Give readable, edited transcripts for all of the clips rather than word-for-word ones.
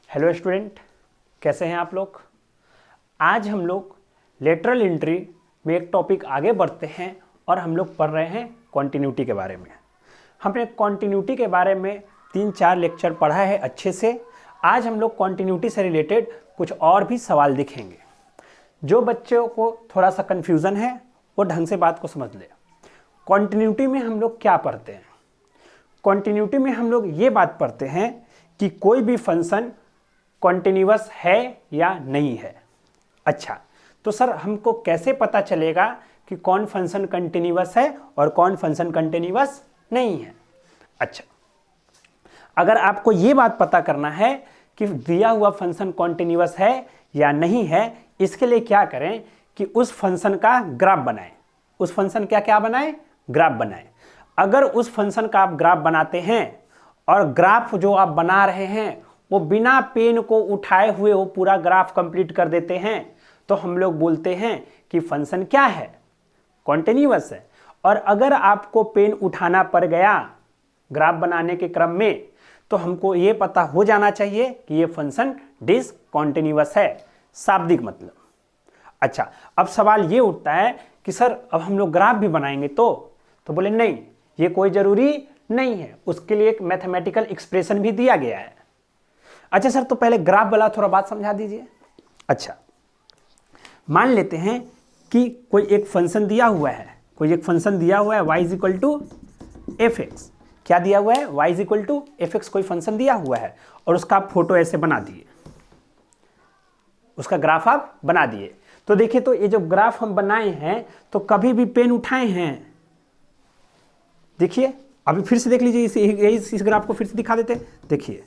Hello student, कैसे हैं आप लोग। आज हम लोग लेटरल एंट्री में एक टॉपिक आगे बढ़ते हैं और हम लोग पढ़ रहे हैं कॉन्टिन्यूटी के बारे में। हमने कॉन्टिन्यूटी के बारे में 3-4 लेक्चर पढ़ा है अच्छे से। आज हम लोग कॉन्टिन्यूटी से रिलेटेड कुछ और भी सवाल देखेंगे। जो बच्चों को थोड़ा सा कन्फ्यूज़न है वो ढंग से बात को समझ ले। कॉन्टिन्यूटी में हम लोग क्या पढ़ते हैं? कॉन्टिन्यूटी में हम लोग ये बात पढ़ते हैं कि कोई भी फंक्शन कॉन्टिन्यूअस है या नहीं है। अच्छा, तो सर हमको कैसे पता चलेगा कि कौन फंक्शन कंटिन्यूअस है और कौन फंक्शन कंटिन्यूअस नहीं है? अच्छा, अगर आपको ये बात पता करना है कि दिया हुआ फंक्शन कॉन्टिन्यूअस है या नहीं है, इसके लिए क्या करें कि उस फंक्शन का ग्राफ बनाएं। उस फंक्शन क्या बनाएं? ग्राफ बनाएं। अगर उस फंक्शन का आप ग्राफ बनाते हैं और ग्राफ जो आप बना रहे हैं वो बिना पेन को उठाए हुए वो पूरा ग्राफ कंप्लीट कर देते हैं, तो हम लोग बोलते हैं कि फंक्शन क्या है? कॉन्टिन्यूअस है। और अगर आपको पेन उठाना पड़ गया ग्राफ बनाने के क्रम में, तो हमको ये पता हो जाना चाहिए कि ये फंक्शन डिसकंटिन्यूअस है, शाब्दिक मतलब। अच्छा, अब सवाल ये उठता है कि सर अब हम लोग ग्राफ भी बनाएंगे तो बोले नहीं, ये कोई जरूरी नहीं है, उसके लिए एक मैथमेटिकल एक्सप्रेशन भी दिया गया है। अच्छा सर, तो पहले ग्राफ वाला थोड़ा बात समझा दीजिए। अच्छा, मान लेते हैं कि कोई एक फंक्शन दिया हुआ है, y is equal to f x. क्या दिया हुआ है? y is equal to f x कोई फंक्शन दिया हुआ है और उसका आप फोटो ऐसे बना दिए, उसका ग्राफ आप बना दिए। तो देखिए, तो ये जो ग्राफ हम बनाए हैं तो कभी भी पेन उठाए हैं? देखिए, अभी फिर से देख लीजिए, इस ग्राफ को फिर से दिखा देते। देखिए,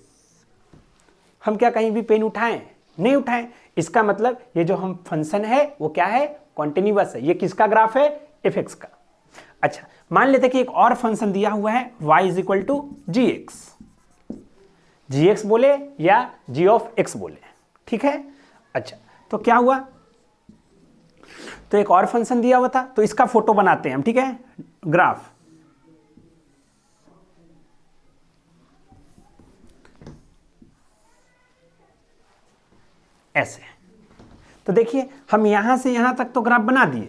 हम क्या कहीं भी पेन उठाएं? नहीं उठाएं। इसका मतलब ये जो हम फंक्शन है वो क्या है? कॉन्टिन्यूअस है। ये किसका ग्राफ है? एफ एक्स का। अच्छा, मान लेते कि एक और फंक्शन दिया हुआ है y is equal to g x बोले या जी ऑफ एक्स बोले, ठीक है। अच्छा, तो क्या हुआ, तो एक और फंक्शन दिया हुआ था, तो इसका फोटो बनाते हैं हम, ठीक है, ग्राफ। ऐसे तो देखिए, हम यहां से यहां तक तो ग्राफ बना दिए,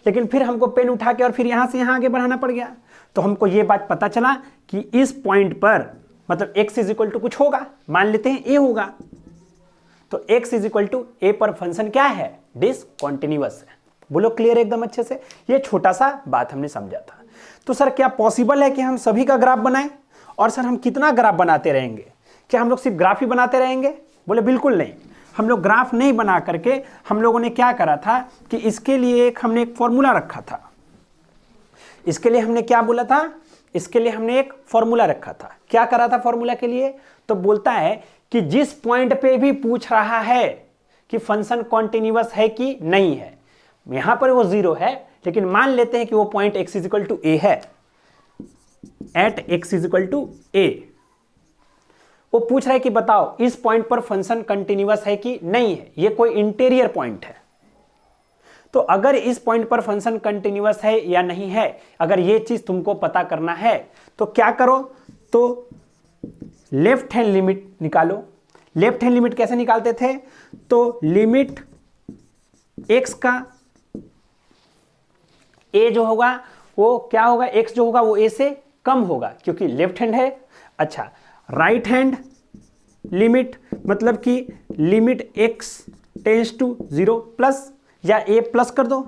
लेकिन फिर हमको पेन उठा के और फिर यहां से यहां आगे बढ़ाना पड़ गया। तो हमको ये बात पता चला कि इस पॉइंट पर मतलब x इज इक्वल टू कुछ होगा, मान लेते हैं a होगा। तो x is equal to a पर फंक्शन क्या है? डिसकंटिन्यूअस है। बोलो क्लियर एकदम अच्छे से? ये छोटा सा बात हमने समझा था। तो सर क्या पॉसिबल है कि हम सभी का ग्राफ बनाएं? और सर हम कितना ग्राफ बनाते रहेंगे? क्या हम लोग सिर्फ ग्राफ ही बनाते रहेंगे? बोले बिल्कुल नहीं। हम लोग ग्राफ नहीं बना करके हम लोगों ने क्या करा था कि इसके लिए हमने एक फॉर्मूला रखा था। इसके लिए हमने क्या बोला था? इसके लिए हमने एक फॉर्मूला रखा था। क्या करा था फॉर्मूला के लिए? तो बोलता है कि जिस पॉइंट पे भी पूछ रहा है कि फंक्शन कॉन्टिन्यूअस है कि नहीं है, यहां पर वो 0 है, लेकिन मान लेते हैं कि वो point x is equal to A है, at x is equal to A. वो पूछ रहा है कि बताओ इस पॉइंट पर फंक्शन कंटिन्यूअस है कि नहीं है। ये कोई इंटीरियर पॉइंट है। तो अगर इस पॉइंट पर फंक्शन कंटिन्यूअस है या नहीं है, अगर ये चीज तुमको पता करना है तो क्या करो, तो लेफ्ट हैंड लिमिट निकालो। लेफ्ट हैंड लिमिट कैसे निकालते थे? तो लिमिट x का a जो होगा वो क्या होगा? x जो होगा वो a से कम होगा क्योंकि लेफ्ट हैंड है। अच्छा, राइट हैंड लिमिट मतलब कि limit x tends to 0 plus या a प्लस कर दो,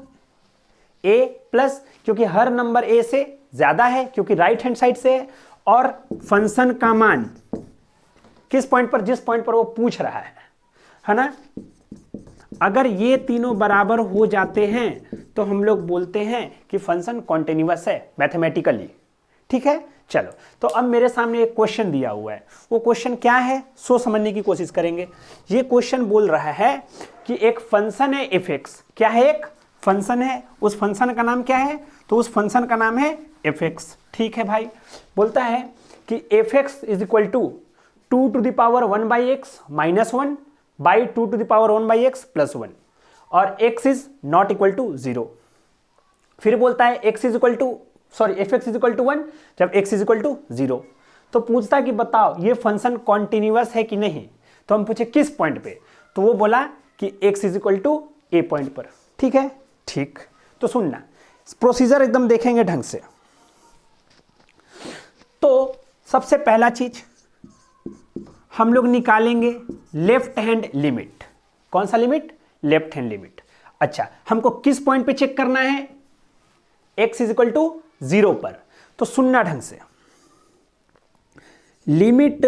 a प्लस, क्योंकि हर नंबर a से ज्यादा है क्योंकि राइट हैंड साइड से है। और फंक्शन का मान किस पॉइंट पर? जिस पॉइंट पर वो पूछ रहा है ना। अगर ये तीनों बराबर हो जाते हैं तो हम लोग बोलते हैं कि फंक्शन कॉन्टिन्यूअस है मैथमेटिकली, ठीक है। चलो, तो अब मेरे सामने एक क्वेश्चन दिया हुआ है। वो क्वेश्चन क्या है सोच समझने की कोशिश करेंगे। ये क्वेश्चन बोल रहा है कि एक फंक्शन है एफ एक्स। क्या है? एक फंक्शन है। उस फंक्शन का नाम क्या है? तो उस फंक्शन का नाम है एफ एक्स, ठीक है भाई। बोलता है कि f x is equal to 2 to the power 1 by x minus 1 by 2 to the power 1 by x plus 1 और x is not equal to 0। फिर बोलता है x is equal to f x is equal to 1 जब x is equal to 0। तो पूछता है कि बताओ ये फंक्शन कॉन्टिन्यूअस है कि नहीं। तो हम पूछे किस पॉइंट पे, तो वो बोला कि x is equal to a point पर। ठीक है, ठीक। तो सुनना, प्रोसीजर एकदम देखेंगे ढंग से। तो सबसे पहला चीज हम लोग निकालेंगे लेफ्ट हैंड लिमिट। कौन सा लिमिट? Left hand limit. अच्छा, हमको किस पॉइंट पे चेक करना है? x इज इक्वल टू 0 पर। तो सुनना ढंग से, लिमिट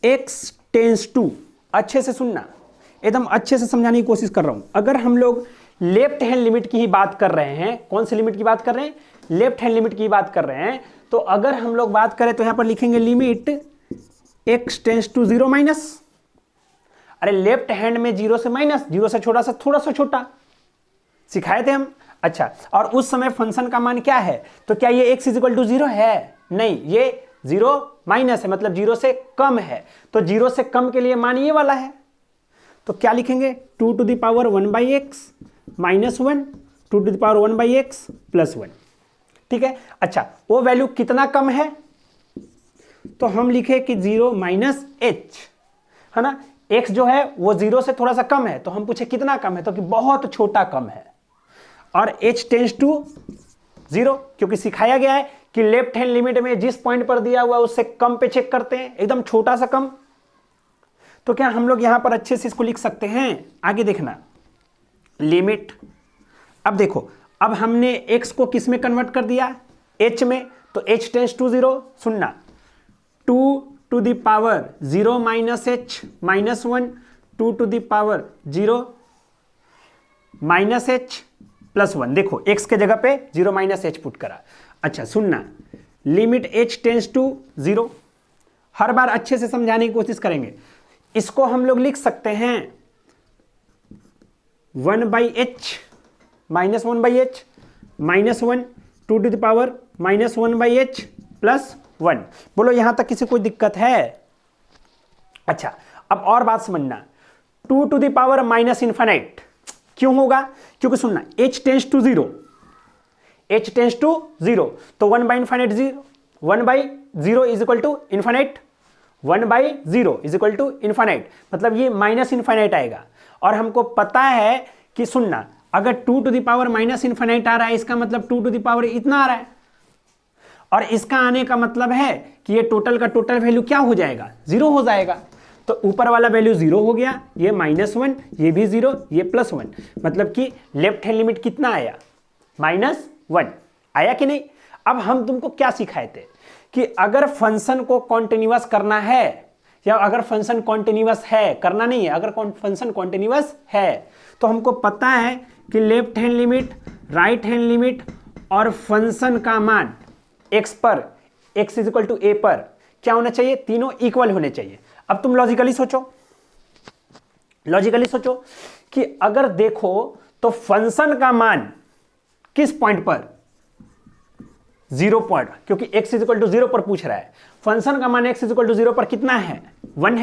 x टेंस टू, अच्छे से सुनना, एकदम अच्छे से समझाने की कोशिश कर रहा हूं। अगर हम लोग लेफ्ट हैंड लिमिट की ही बात कर रहे हैं, कौन सी लिमिट की बात कर रहे हैं? लेफ्ट हैंड लिमिट की बात कर रहे हैं। तो अगर हम लोग बात करें तो यहां पर लिखेंगे limit x tends to 0 minus, अरे लेफ्ट हैंड में 0 से माइनस, 0 से छोटा सा, थोड़ा सा छोटा सिखाए थे हम। अच्छा, और उस समय फंक्शन का मान क्या है? तो क्या ये x इज इक्वल टू 0 है? नहीं, ये 0 माइनस है, मतलब 0 से कम है। तो 0 से कम के लिए मान ये वाला है। तो क्या लिखेंगे? 2 to the power 1/x minus 1, 2 to the power 1/x plus 1। ठीक है। अच्छा, वो वैल्यू कितना कम है? तो हम लिखे कि 0 माइनस h, है ना। x जो है वो 0 से थोड़ा सा कम है, तो हम पूछे कितना कम है, तो कि बहुत छोटा कम है। और h टेंस टू 0, क्योंकि सिखाया गया है कि लेफ्ट हैंड लिमिट में जिस पॉइंट पर दिया हुआ है उससे कम पे चेक करते हैं, एकदम छोटा सा कम। तो क्या हम लोग यहां पर अच्छे से इसको लिख सकते हैं? आगे देखना, लिमिट, अब देखो, अब हमने x को किस में कन्वर्ट कर दिया? h में। तो h टेंस टू 0, सुनना, 2 to the power 0 minus h minus 1, 2 to the power 0 minus h plus 1। देखो x के जगह पे 0 माइनस h पुट करा। अच्छा सुनना, लिमिट h टेंस टू 0, हर बार अच्छे से समझाने की कोशिश करेंगे। इसको हम लोग लिख सकते हैं 1/h minus 1/h minus 1, 2 to the power minus 1/h plus 1। बोलो यहां तक किसी कोई दिक्कत है? अच्छा, अब और बात समझना, 2 to the power minus infinite क्यों होगा? क्योंकि सुनना, h tends to 0, h tends to 0, तो 1/इन्फिनाइट 0, 1/0 is equal to infinite, 1/0 is equal to infinite, मतलब ये माइनस इन्फिनाइट आएगा। और हमको पता है कि सुनना, अगर 2 to the power minus infinite आ रहा है, इसका मतलब 2 टू द पावर इतना आ रहा है, और इसका आने का मतलब है कि ये टोटल का टोटल वैल्यू क्या हो जाएगा? 0 हो जाएगा। तो ऊपर वाला वैल्यू 0 हो गया, ये -1, ये भी 0, ये +1, मतलब कि लेफ्ट हैंड लिमिट कितना आया? -1 आया कि नहीं? अब हम तुमको क्या सिखाए थे कि अगर फंक्शन को कॉन्टिन्यूअस करना है, या अगर फंक्शन कॉन्टिन्यूअस है, करना नहीं है, अगर फंक्शन कॉन्टिन्यूअस है तो हमको पता है कि left hand limit, right hand limit और फंक्शन का मान x पर, x is equal to a पर क्या होना चाहिए? तीनों इक्वल होने चाहिए। अब तुम लॉजिकली सोचो, लॉजिकली सोचो कि अगर देखो तो फंक्शन का मान किस पॉइंट पर? 0 पॉइंट, क्योंकि x इज इक्वल टू 0 पर पूछ रहा है। फंक्शन का मान x इज इक्वल टू 0 पर कितना है? 1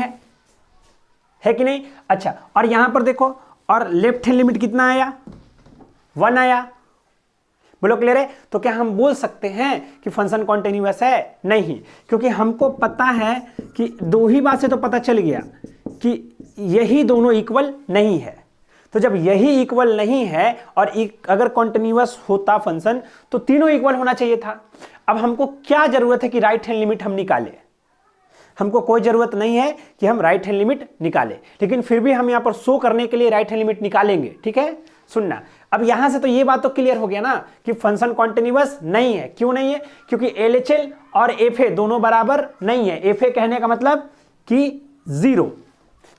है कि नहीं? अच्छा, और यहां पर देखो, और लेफ्ट हैंड लिमिट कितना आया? 1 आया। बोलो क्लियर है? तो क्या हम बोल सकते हैं कि फंक्शन कॉन्टिन्यूअस है? नहीं, क्योंकि हमको पता है कि दो ही बात से तो पता चल गया कि यही दोनों इक्वल नहीं है। तो जब यही इक्वल नहीं है और अगर कॉन्टिन्यूअस होता फंक्शन तो तीनों इक्वल होना चाहिए था। अब हमको क्या जरूरत है कि राइट हैंड लिमिट हम निकालें? हमको कोई जरूरत नहीं है कि हम राइट हैंड लिमिट निकालें, लेकिन फिर भी हम यहां पर शो करने के लिए राइट हैंड लिमिट निकालेंगे। ठीक है, सुनना, अब यहां से तो ये बात तो क्लियर हो गया ना कि फंक्शन कॉन्टिन्यूअस नहीं है। क्यों नहीं है? क्योंकि LHL और FA दोनों बराबर नहीं है। FA कहने का मतलब कि 0,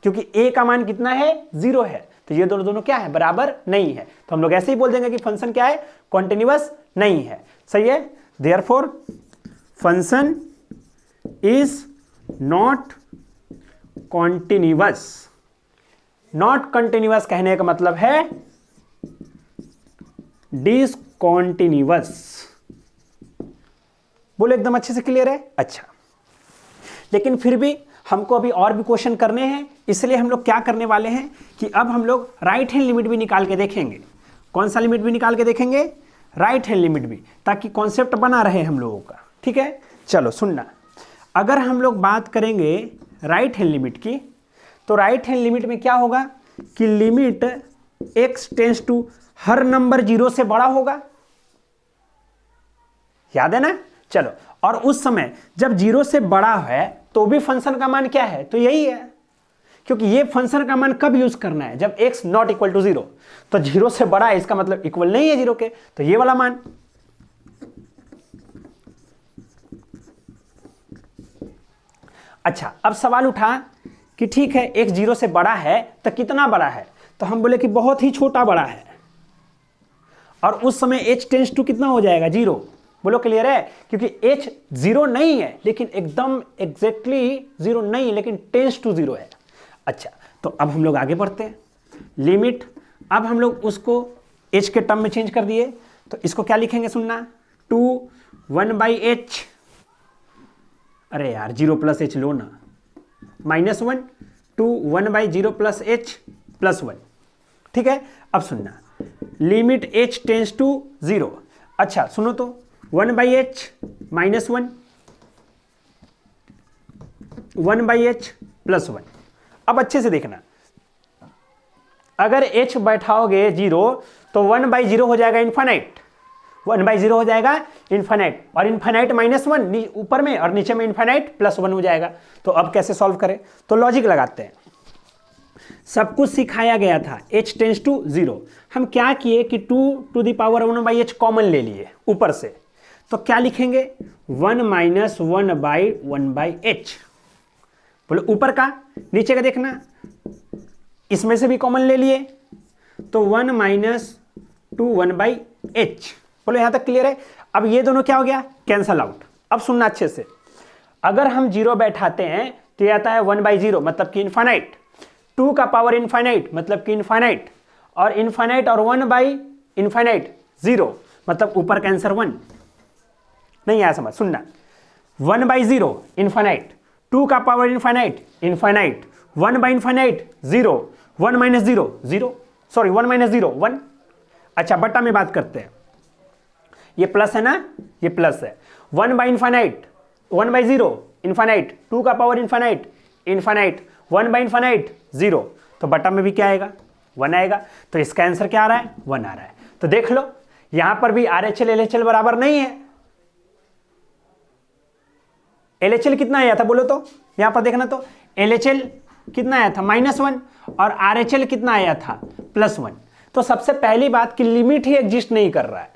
क्योंकि A का मान कितना है? 0 है, तो ये दोनों क्या है? बराबर नहीं है। तो हम लोग ऐसे ही बोल देंगे कि फंक्शन क्या है? कॉन्टिन्यूअस नहीं है। सही है? Therefore function is not continuous. Not continuous कहने का मतलब है डिसकॉन्टिन्यूअस। बोलो एकदम अच्छे से क्लियर है? अच्छा, लेकिन फिर भी हमको अभी और भी क्वेश्चन करने हैं, इसलिए हम लोग क्या करने वाले हैं कि अब हम लोग राइट हैंड लिमिट भी निकाल के देखेंगे। कौन सा लिमिट भी निकाल के देखेंगे? राइट हैंड लिमिट भी, ताकि कॉन्सेप्ट बना रहे हम लोगों का। ठीक है, चलो सुनना, अगर हम लोग बात करेंगे राइट हैंड लिमिट की, तो राइट हैंड लिमिट में क्या होगा कि लिमिट x टेंस टू हर नंबर 0 से बड़ा होगा, याद है ना। चलो, और उस समय जब 0 से बड़ा है तो भी फंक्शन का मान क्या है, तो यही है, क्योंकि ये फंक्शन का मान कब यूज करना है, जब x नॉट इक्वल टू 0, तो 0 से बड़ा है इसका मतलब इक्वल नहीं है 0 के, तो ये वाला मान। अच्छा, अब सवाल उठा कि ठीक है x 0 से बड़ा है तो कितना बड़ा है, तो हम बोले कि बहुत ही छोटा बड़ा है, और उस समय h टेंस टू कितना हो जाएगा 0। बोलो क्लियर है, क्योंकि h 0 नहीं है लेकिन एकदम एग्जैक्टली 0 नहीं है, लेकिन टेंस टू 0 है। अच्छा, तो अब हम लोग आगे बढ़ते हैं। लिमिट, अब हम लोग उसको h के टर्म में चेंज कर दिए, तो इसको क्या लिखेंगे सुनना, 2 1/h, अरे यार 0 प्लस h लो ना, -1 2 1/0 प्लस h प्लस 1, ठीक है। अब सुनना, लिमिट h टेंस टू 0। अच्छा सुनो तो, 1/h -1 1/h प्लस 1। अब अच्छे से देखना, अगर h बैठाओगे 0 तो 1/0 हो जाएगा इन्फाइनाइट, 1/0 हो जाएगा इन्फाइनाइट, और इन्फाइनाइट -1 ऊपर में और नीचे में इन्फाइनाइट +1 हो जाएगा। तो अब कैसे सॉल्व करें, तो लॉजिक लगाते हैं। सब कुछ सिखाया गया था, h टेंस टू 0, हम क्या किए कि 2 to the power 1/h common ले लिए ऊपर से, तो क्या लिखेंगे 1 - 1/1/h। बोलो ऊपर का, नीचे का देखना, इसमें से भी कॉमन ले लिए तो 1 - 2 1/h। बोलो यहां तक क्लियर है। अब ये दोनों क्या हो गया, कैंसल आउट। अब सुनना अच्छे से, अगर हम 0 बैठाते हैं तो ये आता है 1/0 मतलब कि इन्फाइनाइट, 2 का पावर इन्फाइनाइट मतलब कि इन्फाइनाइट, और इन्फाइनाइट और 1/इन्फाइनाइट 0 मतलब ऊपर का आंसर 1। नहीं आया समझ, सुनना, 1/0 इन्फाइनाइट, 2 का पावर इन्फाइनाइट इन्फाइनाइट, 1/इन्फाइनाइट 0, 1 - 0 0, सॉरी 1 - 0 1। अच्छा बट्टा में बात करते हैं, ये प्लस है ना, ये प्लस है, 1/इन्फाइनाइट 1/0 इन्फाइनाइट, 2 का पावर इन्फाइनाइट इन्फाइनाइट, 1/इन्फाइनाइट 0, तो बट्टा में भी क्या आएगा 1 आएगा। तो इसका आंसर क्या आ रहा है, 1 आ रहा है। तो देख लो यहां पर भी RHL LHL बराबर नहीं है। LHL कितना आया था बोलो तो, यहां पर देखना तो LHL कितना आया था -1, और RHL कितना आया था +1। तो सबसे पहली बात कि लिमिट ही एग्जिस्ट नहीं कर रहा है,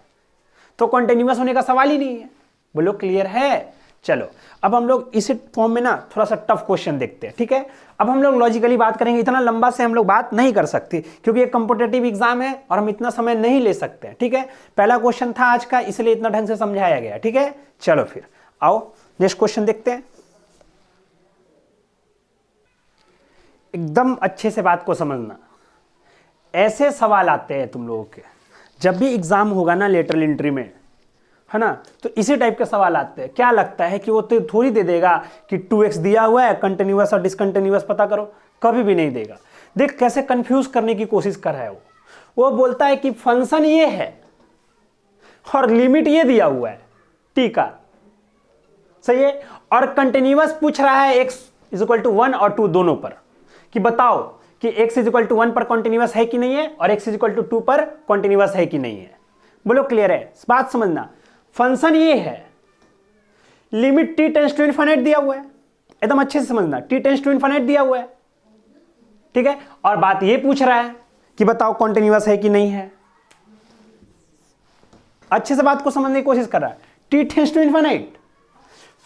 तो कॉन्टिन्यूअस होने का सवाल ही नहीं है। बोलो क्लियर है। चलो अब हम लोग इसी फॉर्म में ना थोड़ा सा टफ क्वेश्चन देखते हैं, ठीक है। अब हम लोग लॉजिकली बात करेंगे, इतना लंबा से हम लोग बात नहीं कर सकते क्योंकि ये कॉम्पिटिटिव एग्जाम है और हम इतना समय नहीं ले सकते हैं, ठीक है। पहला क्वेश्चन था आज का, इसलिए इतना ढंग से समझाया गया, ठीक है। चलो फिर आओ नेक्स्ट क्वेश्चन देखते हैं। एकदम अच्छे से बात को समझना, ऐसे सवाल आते हैं तुम लोगों के जब भी एग्जाम होगा ना लेटरल एंट्री में, है ना, तो इसी टाइप के सवाल आते हैं। क्या लगता है कि वो तो थोड़ी दे देगा कि 2x दिया हुआ है, कंटिन्यूअस और डिसकंटिन्यूअस पता करो, कभी भी नहीं देगा। देख कैसे कंफ्यूज करने की कोशिश कर रहा है वो बोलता है कि फंक्शन ये है और लिमिट ये दिया हुआ है, ठीक है, सही है, और कंटिन्यूअस पूछ रहा है x = 1 और 2 दोनों पर, कि बताओ कि x = 1 पर कॉन्टिन्यूअस है कि नहीं है और x = 2 पर कॉन्टिन्यूअस है कि नहीं है। बोलो क्लियर है, बात समझना। फंक्शन ये है, limit t tends to infinite दिया हुआ है, एकदम अच्छे से समझना, t टेंस टू इन्फाइनाइट दिया हुआ है, ठीक है, और बात ये पूछ रहा है कि बताओ कॉन्टिन्यूअस है कि नहीं है। अच्छे से बात को समझने की कोशिश कर रहा है। t tends to infinite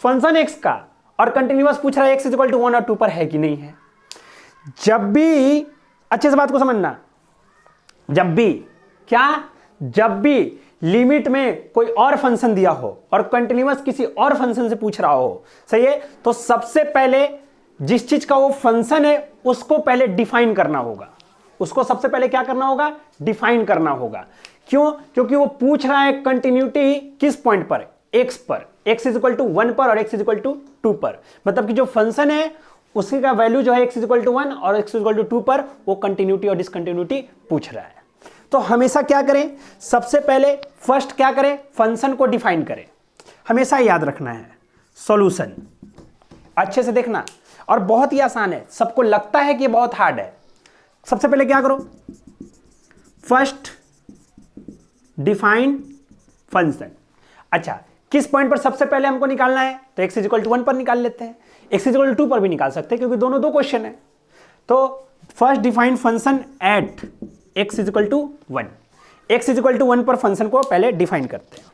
function x का, और कंटिन्यूअस पूछ रहा है x = 1 और 2 पर है कि नहीं है। जब भी, अच्छे से बात को समझना, जब भी क्या, जब भी लिमिट में कोई और फंक्शन दिया हो और कंटिन्यूअस किसी और फंक्शन से पूछ रहा हो, सही है, तो सबसे पहले जिस चीज का वो फंक्शन है उसको पहले डिफाइन करना होगा। उसको सबसे पहले क्या करना होगा, डिफाइन करना होगा। क्यों, क्योंकि वो पूछ रहा है कंटिन्यूटी किस पॉइंट पर, x पर, x = 1 पर और x = 2 पर, मतलब कि जो फंक्शन है उसी का वैल्यू जो है x = 1 और x = 2 पर वो कंटिन्यूटी और डिसकंटिन्यूटी पूछ रहा है। तो हमेशा क्या करें, सबसे पहले फर्स्ट क्या करें, फंक्शन को डिफाइन करें, हमेशा याद रखना है। सॉल्यूशन अच्छे से देखना, और बहुत ही आसान है, सबको लगता है कि ये बहुत हार्ड है। सबसे पहले क्या करो, फर्स्ट डिफाइन फंक्शन। अच्छा, किस पॉइंट पर सबसे पहले हमको निकालना है, तो x इज इक्वल टू 1 पर निकाल लेते हैं, x इज इक्वल टू 2 पर भी निकाल सकते हैं क्योंकि दोनों दो क्वेश्चन है। तो first define function at x is equal to 1, x is equal to 1 पर फंक्शन को पहले डिफाइन करते हैं।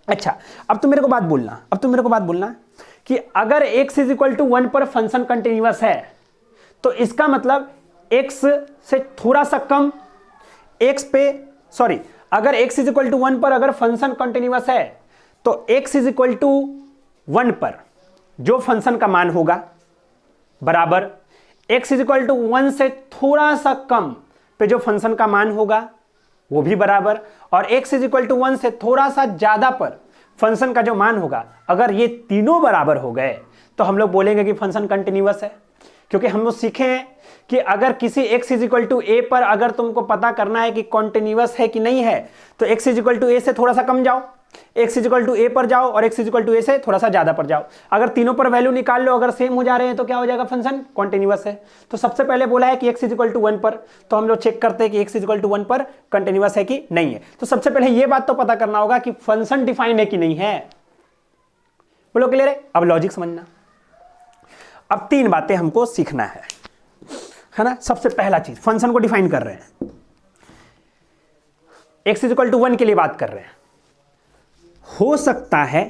अच्छा, अब तुम मेरे को बात बोलना कि अगर x इज इक्वल टू 1 पर फंक्शन कंटिन्यूअस है तो इसका मतलब x से थोड़ा सा कम अगर x इज इक्वल टू 1 पर अगर फंक्शन कंटिन्यूअस है तो x इज इक्वल टू 1 पर जो फंक्शन का मान होगा बराबर x इज इक्वल टू 1 से थोड़ा सा कम पे जो फंक्शन का मान होगा वो भी बराबर, और x इज इक्वल टू 1 से थोड़ा सा ज्यादा पर फंक्शन का जो मान होगा, अगर ये तीनों बराबर हो गए तो हम लोग बोलेंगे कि फंक्शन कंटिन्यूअस है। क्योंकि हम लोग सीखे हैं कि अगर किसी x is equal to a पर अगर तुमको पता करना है कि कंटिन्यूअस है कि नहीं है तो x is equal to a से थोड़ा सा कम जाओ, x is equal to a पर जाओ और x is equal to a से थोड़ा सा ज्यादा पर जाओ। अगर तीनों पर वैल्यू निकाल लो, अगर सेम हो जा रहे हैं तो क्या हो जाएगा, फंक्शन कंटिन्यूअस है। तो सबसे पहले बोला है कि x इज इक्वल टू 1 पर, तो हम लोग चेक करते हैं कि x इज इक्वल टू 1 पर कंटिन्यूअस है कि नहीं है। तो सबसे पहले ये बात तो पता करना होगा कि फंक्शन डिफाइन है कि नहीं है। बोलो क्लियर है? अब लॉजिक समझना। अब 3 बातें हमको सीखना है ना। सबसे पहला चीज, फंक्शन को डिफाइन कर रहे हैं, x इज इक्वल टू 1 के लिए बात कर रहे हैं। हो सकता है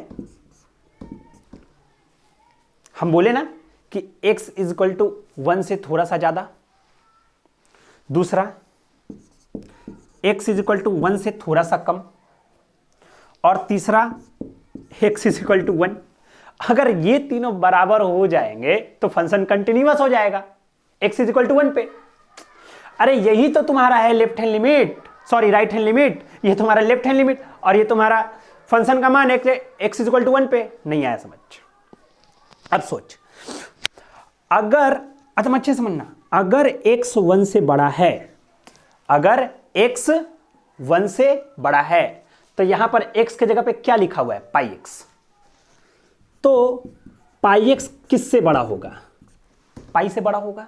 हम बोले ना कि x इज इक्वल टू 1 से थोड़ा सा ज्यादा, दूसरा x इज इक्वल टू 1 से थोड़ा सा कम, और तीसरा x इज इक्वल टू 1। अगर ये तीनों बराबर हो जाएंगे तो फंक्शन कंटिन्यूअस हो जाएगा x इज इक्वल टू 1 पे। अरे यही तो तुम्हारा है left hand limit, sorry right hand limit, ये तुम्हारा लेफ्ट हैंड लिमिट और ये तुम्हारा फंक्शन का मान x इज इक्वल टू 1 पे। नहीं आया समझ? अब सोच, अगर तुम अच्छे समझना, अगर x 1 से बड़ा है, अगर x 1 से बड़ा है तो यहां पर x के जगह पे क्या लिखा हुआ है, पाई x। तो पाई x किससे बड़ा होगा, पाई से बड़ा होगा।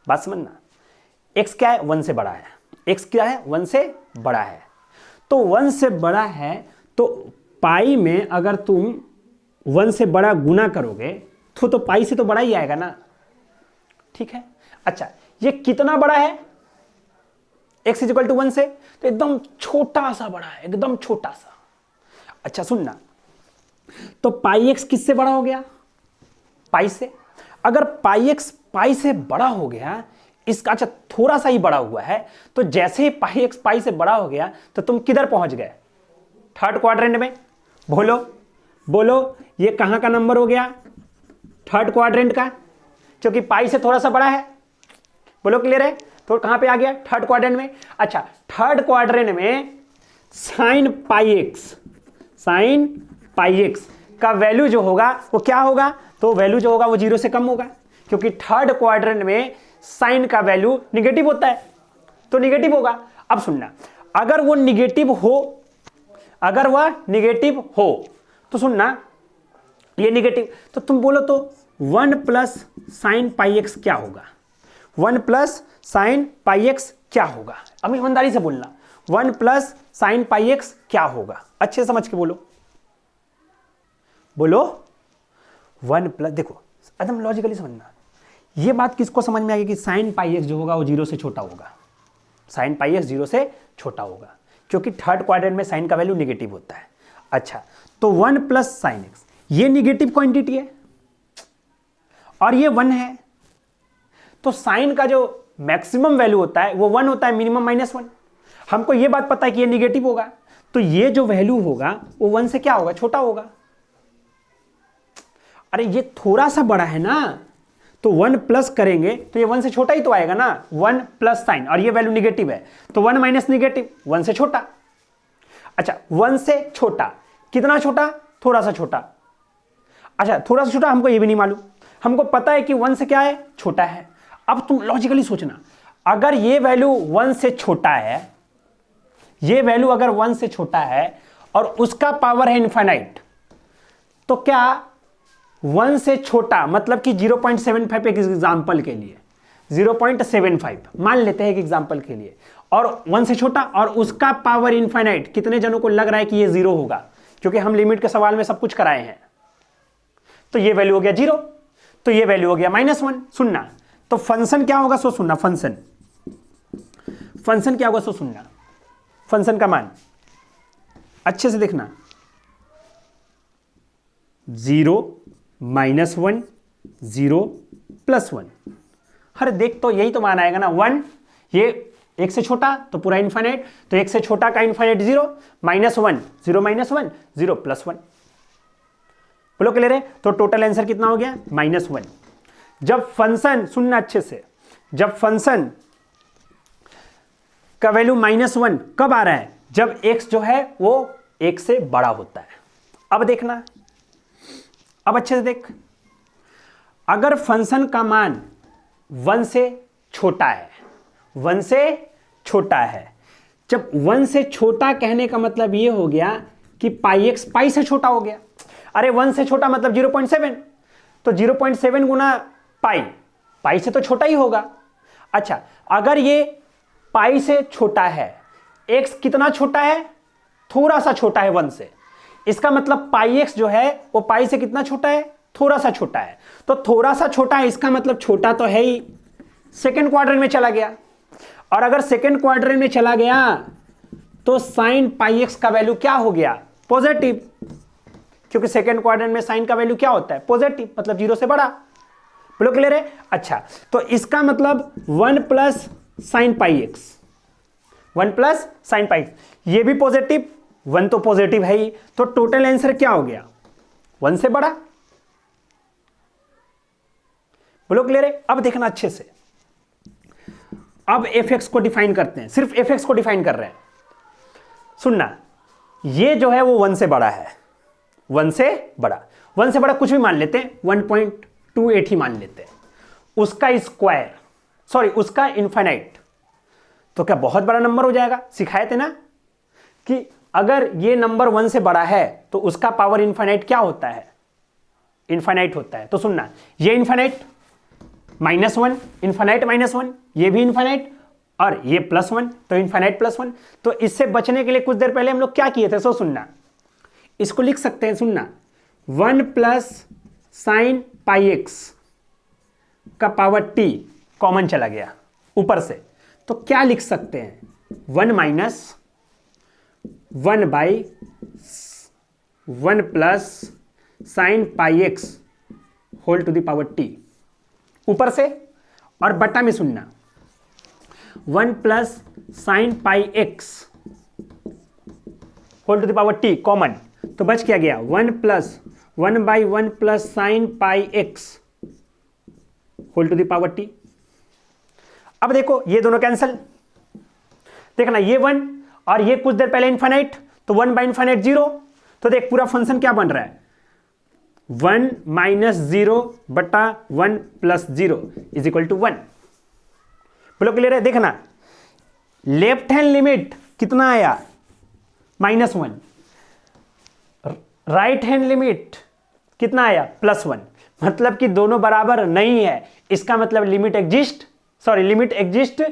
बात समझना, x क्या है, 1 से बड़ा है, x क्या है, 1 से बड़ा है। तो 1 से बड़ा है तो पाई में अगर तुम 1 से बड़ा गुना करोगे तो पाई से तो बड़ा ही आएगा ना, ठीक है। अच्छा, ये कितना बड़ा है, x इज इक्वल टू 1 से, तो एकदम छोटा सा बड़ा है, एकदम छोटा सा। अच्छा सुनना, तो पाई x किससे बड़ा हो गया, पाई से। अगर पाई x पाई से बड़ा हो गया, इसका अच्छा थोड़ा सा ही बड़ा हुआ है, तो जैसे ही पाई x पाई से बड़ा हो गया तो तुम किधर पहुंच गए, थर्ड क्वाड्रेंट में। बोलो बोलो, ये कहां का नंबर हो गया, थर्ड क्वाड्रेंट का, क्योंकि पाई से थोड़ा सा बड़ा है। बोलो क्लियर है? तो कहां पे आ गया, थर्ड क्वाड्रेंट में। अच्छा, थर्ड क्वाड्रेंट में साइन पाई एक्स का वैल्यू जो होगा वो क्या होगा, तो वैल्यू जो होगा वो 0 से कम होगा, क्योंकि थर्ड क्वाड्रेंट में साइन का वैल्यू निगेटिव होता है, तो निगेटिव होगा। अब सुनना, अगर वो निगेटिव हो, अगर वह निगेटिव हो तो सुनना, ये निगेटिव, तो तुम बोलो तो 1 प्लस साइन पाई एक्स क्या होगा, 1 प्लस साइन पाई एक्स क्या होगा। अब ईमानदारी से बोलना, 1 प्लस साइन पाई एक्स क्या होगा, अच्छे समझ के बोलो। बोलो 1 प्लस, देखो एकदम लॉजिकली समझना, ये बात किसको समझ में आएगी कि साइन पाई एक्स जो होगा वो 0 से छोटा होगा, साइन पाई एक्स 0 से छोटा होगा, क्योंकि थर्ड क्वाड्रेंट में साइन का वैल्यू निगेटिव होता है। अच्छा, तो 1 प्लस साइन एक्स, ये निगेटिव क्वांटिटी है और ये 1 है, तो साइन का जो मैक्सिमम वैल्यू होता है वो 1 होता है, मिनिमम -1। हमको ये बात पता है कि ये निगेटिव होगा, तो ये जो वैल्यू होगा वो 1 से क्या होगा, छोटा होगा। अरे ये थोड़ा सा बड़ा है ना, तो 1 प्लस करेंगे तो ये 1 से छोटा ही तो आएगा ना, 1 प्लस साइन, और ये वैल्यू निगेटिव है तो 1 माइनस निगेटिव, 1 से छोटा। अच्छा, 1 से छोटा, कितना छोटा, थोड़ा सा छोटा। अच्छा, थोड़ा सा छोटा हमको ये भी नहीं मालूम, हमको पता है कि 1 से क्या है, छोटा है। अब तुम लॉजिकली सोचना, अगर ये वैल्यू 1 से छोटा है, ये वैल्यू अगर 1 से छोटा है और उसका पावर है इनफाइनाइट, तो क्या 1 से छोटा मतलब कि 0.75 एक एग्जाम्पल के लिए 0.75 मान लेते हैं एक एग्जाम्पल के लिए, और 1 से छोटा और उसका पावर इनफाइनाइट, कितने जनों को लग रहा है कि ये 0 होगा, क्योंकि हम लिमिट के सवाल में सब कुछ कराए हैं। तो ये वैल्यू हो गया 0, तो ये वैल्यू हो गया -1। सुनना, तो फंक्शन क्या होगा सो सुनना, फंक्शन क्या होगा सो सुनना, फंक्शन का मान अच्छे से देखना, 0 -1 0 +1। अरे देख तो यही तो मान आएगा ना, 1, ये 1 से छोटा तो पूरा इनफाइनाइट, तो 1 से छोटा का इनफाइनाइट 0, -1 0 -1 0 +1। बोलो क्लियर है? तो टोटल आंसर कितना हो गया -1। जब फंक्शन, सुनना अच्छे से, जब फंक्शन का वैल्यू -1 कब आ रहा है? जब x जो है वो 1 से बड़ा होता है। अब देखना, अब अच्छे से देख, अगर फंक्शन का मान 1 से छोटा है, 1 से छोटा है, जब 1 से छोटा कहने का मतलब ये हो गया कि πx पाई से छोटा हो गया। अरे 1 से छोटा मतलब 0.7, तो 0.7 गुना पाई से तो छोटा ही होगा। अच्छा, अगर ये पाई से छोटा है, x कितना छोटा है? थोड़ा सा छोटा है 1 से, इसका मतलब πx जो है वो पाई से कितना छोटा है? थोड़ा सा छोटा है। तो थोड़ा सा छोटा है, इसका मतलब छोटा तो है ही, सेकेंड क्वाड्रेंट में चला गया। और अगर सेकेंड क्वाड्रेंट में चला गया तो sin πx का वैल्यू क्या हो गया? पॉजिटिव, क्योंकि सेकेंड क्वाड्रेंट में साइन का वैल्यू क्या होता है? पॉजिटिव, मतलब 0 से बड़ा। बोलो क्लियर है? अच्छा, तो इसका मतलब 1 + sin πx, 1 + sin πx, ये भी पॉजिटिव, 1 तो पॉजिटिव है ही, तो टोटल आंसर क्या हो गया? 1 से बड़ा। बोलो क्लियर है? अब देखना अच्छे से, अब fx को डिफाइन करते हैं, सिर्फ fx को डिफाइन कर रहे हैं। सुनना, ये जो है वो 1 से बड़ा है, 1 से बड़ा, 1 से बड़ा कुछ भी मान लेते हैं, 1.28 ही मान लेते हैं, उसका स्क्वायर, सॉरी उसका इनफाइनाइट, तो क्या बहुत बड़ा नंबर हो जाएगा? सिखाए थे ना कि अगर ये नंबर 1 से बड़ा है तो उसका पावर इनफाइनाइट क्या होता है? इनफाइनाइट होता है। तो सुनना, ये इनफाइनाइट -1, इनफाइनाइट -1, ये भी इनफाइनाइट, और ये +1, तो इनफाइनाइट +1। तो इससे बचने के लिए कुछ देर पहले हम लोग क्या किए थे? सो सुनना, इसको लिख सकते हैं, सुनना, 1 + sin πx का पावर t कॉमन चला गया ऊपर से, तो क्या लिख सकते हैं? 1 - 1/1 + sin πx whole to the power t ऊपर से, और बटा में सुनना 1 + sin πx whole to the power t common, तो बच क्या गया? 1 + 1/1 + sin πx whole to the power t। अब देखो ये दोनों कैंसल, देखना ये 1 और ये कुछ देर पहले इनफाइनाइट, तो 1/∞ 0, तो देख पूरा फंक्शन क्या बन रहा है? 1 - 0/1 + 0 = 1। बोलो क्लियर है? देखना, लेफ्ट हैंड लिमिट कितना आया? -1, राइट हैंड लिमिट कितना आया? +1, मतलब कि दोनों बराबर नहीं है। इसका मतलब लिमिट एग्जिस्ट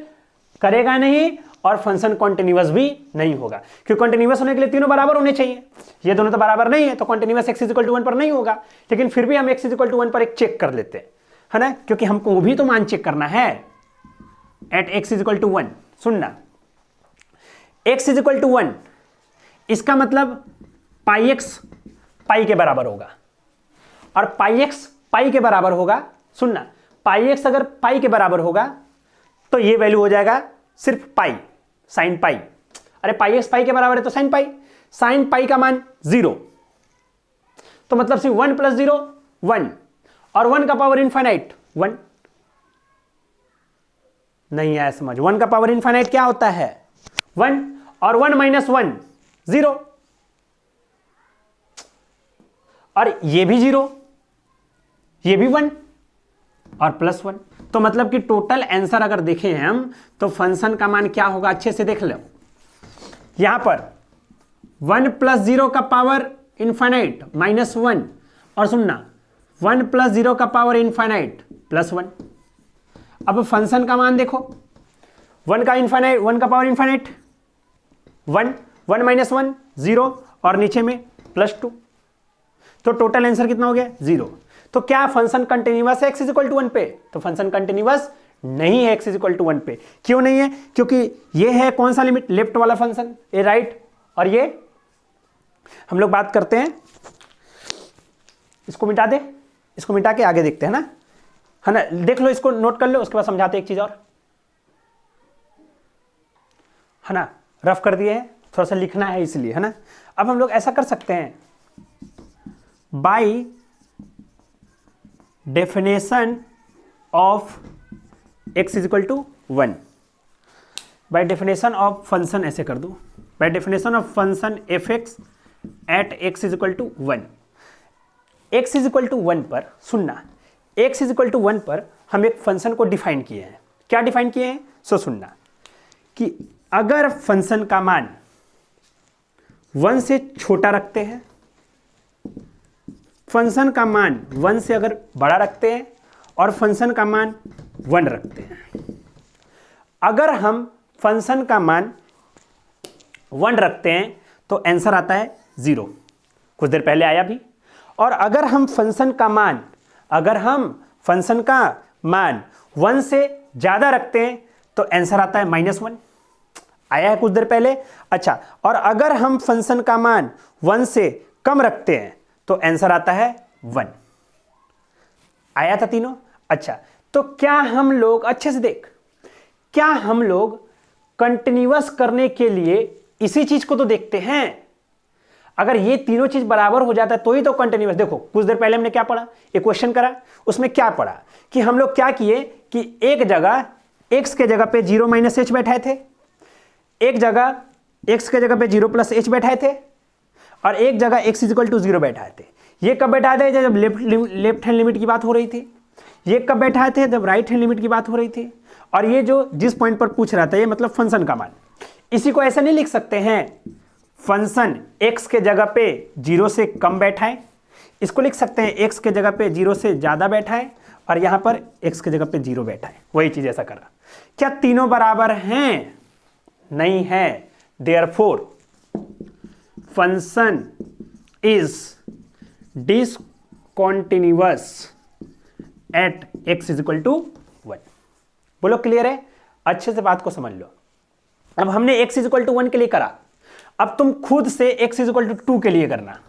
करेगा नहीं, और फंक्शन कॉन्टिन्यूअस भी नहीं होगा, क्योंकि कॉन्टिन्यूअस होने के लिए तीनों बराबर होने चाहिए। ये दोनों तो बराबर नहीं है, तो कॉन्टिन्यूअस x = 1 पर नहीं होगा। लेकिन फिर भी हम x = 1 पर एक चेक कर लेते हैं, है ना, क्योंकि हमको वो भी तो मान चेक करना है एट x = 1। सुनना, x = 1, इसका मतलब πx पाई के बराबर होगा, और πx पाई के बराबर होगा। सुनना, πx अगर पाई के बराबर होगा तो ये वैल्यू हो जाएगा सिर्फ पाई, sin पाई। अरे πx पाई के बराबर है तो sin पाई का मान 0, तो मतलब सिर्फ 1 + 0 1, और 1 का पावर इनफाइनाइट 1। नहीं आया समझ? 1 का पावर इनफाइनाइट क्या होता है? 1, और 1 - 1 0, और ये भी 0, ये भी 1 और +1। तो मतलब कि टोटल आंसर अगर देखें हम तो फंक्शन का मान क्या होगा? अच्छे से देख लो, यहां पर 1 + 0 का पावर इनफाइनाइट -1, और सुनना 1 प्लस 0 का पावर इनफाइनाइट प्लस 1। अब फंक्शन का मान देखो, 1 का पावर इनफाइनाइट 1, 1 माइनस 1 0 और नीचे में प्लस 2, तो टोटल आंसर कितना हो गया 0। तो क्या फंक्शन कंटिन्यूअस है x इज इक्वल टू 1 पे? तो फंक्शन कंटिन्यूअस नहीं है x इज इक्वल टू 1 पे। क्यों नहीं है? क्योंकि ये है कौन सा लिमिट, लेफ्ट वाला फंक्शन, ये राइट, और ये हम लोग बात करते हैं, इसको मिटा दे, इसको मिटा के आगे देखते हैं ना, है ना। देख लो, इसको नोट कर लो, उसके बाद समझाते एक चीज और, है ना। रफ कर दिए है, थोड़ा सा लिखना है इसलिए, है ना। अब हम लोग ऐसा कर सकते हैं, by definition of x is equal to 1, by definition of function, ऐसे कर दो, by definition of function F X at x is equal to 1। x is equal to 1 पर, सुनना, x इज इक्वल टू 1 पर हम एक फंक्शन को define किए हैं। क्या डिफाइन किए हैं? सो सुनना कि अगर फंक्शन का मान 1 से छोटा रखते हैं, फंक्शन का मान 1 से अगर बड़ा रखते हैं, और फंक्शन का मान 1 रखते हैं। अगर हम फंक्शन का मान 1 रखते हैं तो आंसर आता है 0, कुछ देर पहले आया भी। और अगर हम फंक्शन का मान 1 से ज़्यादा रखते हैं तो आंसर आता है -1, आया है कुछ देर पहले। अच्छा, और अगर हम फंक्शन का मान 1 से कम रखते हैं तो आंसर आता है 1, आया था तीनों। अच्छा, तो क्या हम लोग, अच्छे से देख, क्या हम लोग कंटिन्यूअस करने के लिए इसी चीज को तो देखते हैं। अगर ये तीनों चीज बराबर हो जाता है तो ही तो कंटिन्यूअस। देखो, कुछ देर पहले हमने क्या पढ़ा, एक क्वेश्चन करा, उसमें क्या पढ़ा कि हम लोग क्या किए कि एक जगह x के जगह पे 0 माइनस h बैठाए थे, एक जगह x के जगह पे 0 प्लस h बैठाए थे, और एक जगह x इज इक्वल टू 0 बैठाए थे। ये कब बैठाए थे? जब लेफ्ट हैंड लिमिट की बात हो रही थी। ये कब बैठाए थे? जब राइट हैंड लिमिट की बात हो रही थी। और ये जो जिस पॉइंट पर पूछ रहा था, ये मतलब फंक्शन का मान। इसी को ऐसा नहीं लिख सकते हैं, फंक्शन x के जगह पे 0 से कम बैठाए, इसको लिख सकते हैं x के जगह पे 0 से ज़्यादा बैठाए, और यहाँ पर x के जगह पे 0 बैठाए। वही चीज़ ऐसा कर रहा। क्या तीनों बराबर हैं? नहीं है। Therefore function is discontinuous at x is equal to 1। बोलो क्लियर है? अच्छे से बात को समझ लो। अब हमने x इज इक्वल टू 1 के लिए करा, अब तुम खुद से x इज इक्वल टू 2 के लिए करना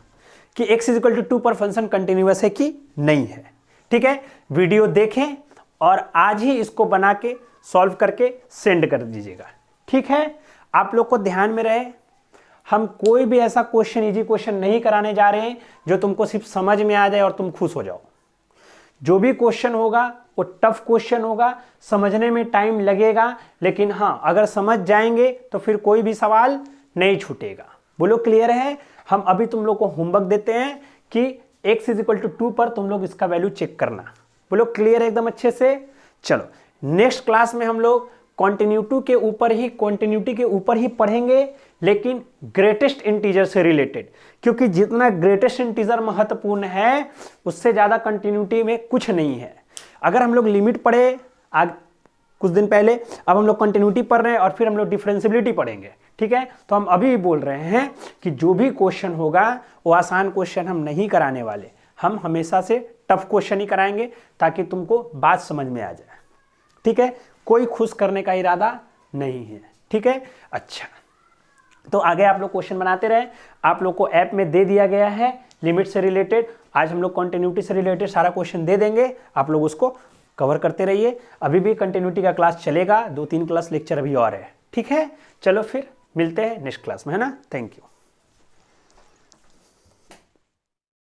कि x इज इक्वल टू 2 पर फंक्शन कंटिन्यूअस है कि नहीं है। ठीक है, वीडियो देखें और आज ही इसको बना के सॉल्व करके सेंड कर दीजिएगा। ठीक है, आप लोग को ध्यान में रहे, हम कोई भी ऐसा क्वेश्चन, इजी क्वेश्चन नहीं कराने जा रहे हैं जो तुमको सिर्फ समझ में आ जाए और तुम खुश हो जाओ। जो भी क्वेश्चन होगा वो टफ क्वेश्चन होगा, समझने में टाइम लगेगा, लेकिन हाँ, अगर समझ जाएंगे तो फिर कोई भी सवाल नहीं छूटेगा। बोलो क्लियर है? हम अभी तुम लोग को होमवर्क देते हैं कि x इज इक्वल टू 2 पर तुम लोग इसका वैल्यू चेक करना। बोलो क्लियर है एकदम अच्छे से? चलो, नेक्स्ट क्लास में हम लोग कॉन्टिन्यूटी के ऊपर ही पढ़ेंगे, लेकिन ग्रेटेस्ट इंटीजर से रिलेटेड, क्योंकि जितना ग्रेटेस्ट इंटीजर महत्वपूर्ण है उससे ज़्यादा कंटिन्यूटी में कुछ नहीं है। अगर हम लोग लिमिट पढ़े आज कुछ दिन पहले, अब हम लोग कंटिन्यूटी पढ़ रहे हैं और फिर हम लोग डिफरेंशियबिलिटी पढ़ेंगे। ठीक है, तो हम अभी बोल रहे हैं कि जो भी क्वेश्चन होगा वो आसान क्वेश्चन हम नहीं कराने वाले, हम हमेशा से टफ क्वेश्चन ही कराएंगे ताकि तुमको बात समझ में आ जाए। ठीक है, कोई खुश करने का इरादा नहीं है। ठीक है, अच्छा, तो आगे आप लोग क्वेश्चन बनाते रहे। आप लोग को ऐप में दे दिया गया है लिमिट से रिलेटेड, आज हम लोग कंटिन्यूटी से रिलेटेड सारा क्वेश्चन दे देंगे, आप लोग उसको कवर करते रहिए। अभी भी कंटिन्यूटी का क्लास चलेगा, 2-3 क्लास लेक्चर अभी और है। ठीक है, चलो फिर मिलते हैं नेक्स्ट क्लास में, है ना। Thank you.